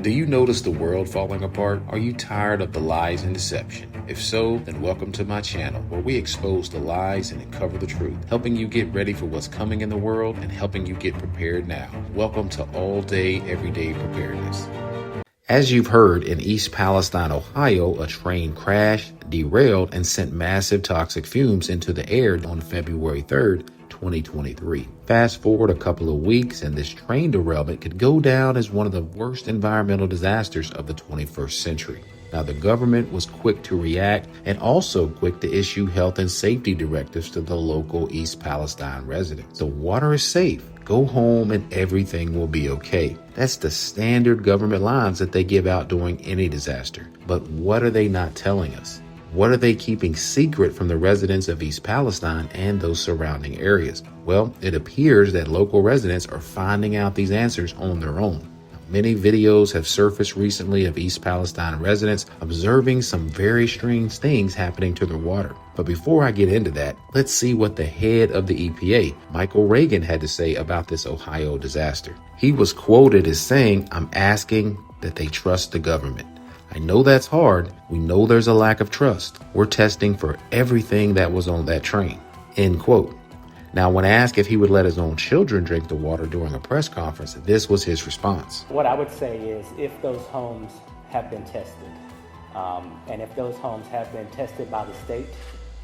Do you notice the world falling apart? Are you tired of the lies and deception? If so, then welcome to my channel, where we expose the lies and uncover the truth, helping you get ready for what's coming in the world and helping you get prepared now. Welcome to All Day, Everyday Preparedness. As you've heard, in East Palestine, Ohio, a train crashed, derailed, and sent massive toxic fumes into the air on February 3rd, 2023. Fast forward a couple of weeks, and this train derailment could go down as one of the worst environmental disasters of the 21st century. Now, the government was quick to react and also quick to issue health and safety directives to the local East Palestine residents. The water is safe. Go home and everything will be okay. That's the standard government lines that they give out during any disaster. But what are they not telling us? What are they keeping secret from the residents of East Palestine and those surrounding areas? Well, it appears that local residents are finding out these answers on their own. Many videos have surfaced recently of East Palestine residents observing some very strange things happening to their water. But before I get into that, let's see what the head of the EPA, Michael Regan, had to say about this Ohio disaster. He was quoted as saying, "I'm asking that they trust the government. I know that's hard. We know there's a lack of trust. We're testing for everything that was on that train." End quote. Now, when asked if he would let his own children drink the water during a press conference, this was his response. What I would say is, if those homes have been tested, and if those homes have been tested by the state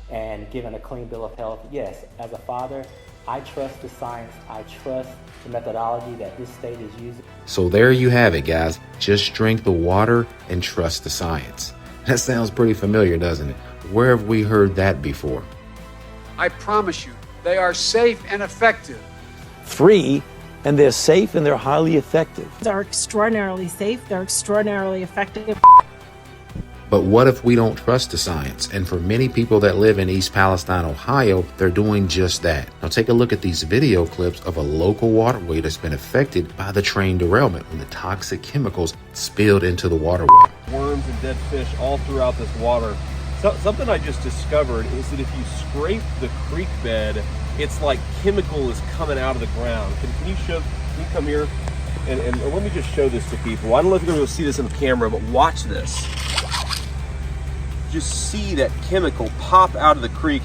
and given a clean bill of health, yes, as a father, I trust the science, I trust the methodology that this state is using. So there you have it, guys. Just drink the water and trust the science. That sounds pretty familiar, doesn't it? Where have we heard that before? I promise you, they are safe and effective. Free, and they're safe and they're highly effective. They're extraordinarily safe, they're extraordinarily effective. But what if we don't trust the science? And for many people that live in East Palestine, Ohio, they're doing just that. Now take a look at these video clips of a local waterway that's been affected by the train derailment when the toxic chemicals spilled into the waterway. Worms and dead fish all throughout this water. So, something I just discovered is that if you scrape the creek bed, it's like chemical is coming out of the ground. Can you come here? And let me just show this to people. I don't know if you're going to see this in the camera, but watch this. Just see that chemical pop out of the creek.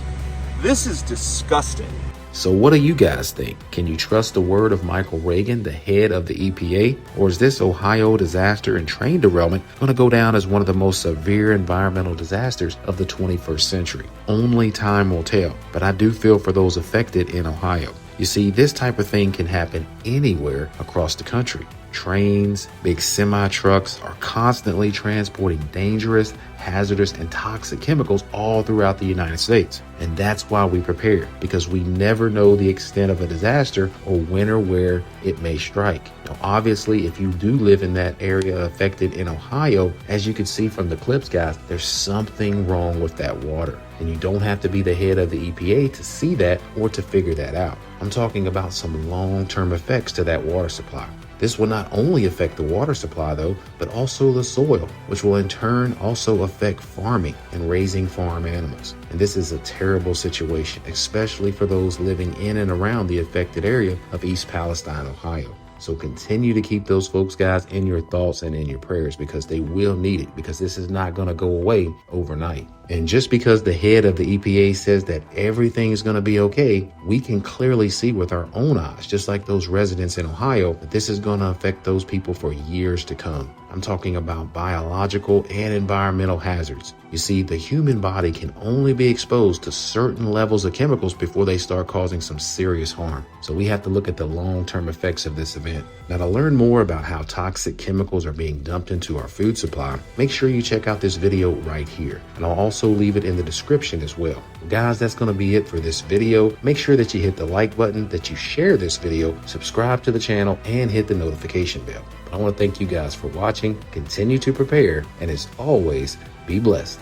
This is disgusting. So what do you guys think? Can you trust the word of Michael Regan, the head of the EPA? Or is this Ohio disaster and train derailment going to go down as one of the most severe environmental disasters of the 21st century? Only time will tell, but I do feel for those affected in Ohio. You see, this type of thing can happen anywhere across the country. Trains, big semi-trucks are constantly transporting dangerous, hazardous, and toxic chemicals all throughout the United States. And that's why we prepare, because we never know the extent of a disaster or when or where it may strike. Now, obviously, if you do live in that area affected in Ohio, as you can see from the clips, guys, there's something wrong with that water. And you don't have to be the head of the EPA to see that or to figure that out. I'm talking about some long-term effects to that water supply. This will not only affect the water supply, though, but also the soil, which will in turn also affect farming and raising farm animals. And this is a terrible situation, especially for those living in and around the affected area of East Palestine, Ohio. So continue to keep those folks, guys, in your thoughts and in your prayers, because they will need it, because this is not going to go away overnight. And just because the head of the EPA says that everything is going to be okay, we can clearly see with our own eyes, just like those residents in Ohio, that this is going to affect those people for years to come. I'm talking about biological and environmental hazards. You see, the human body can only be exposed to certain levels of chemicals before they start causing some serious harm. So we have to look at the long-term effects of this event. Now, to learn more about how toxic chemicals are being dumped into our food supply, make sure you check out this video right here. And I'll also leave it in the description as well. Guys, that's going to be it for this video. Make sure that you hit the like button, that you share this video, subscribe to the channel, and hit the notification bell. I want to thank you guys for watching. Continue to prepare, and as always, be blessed.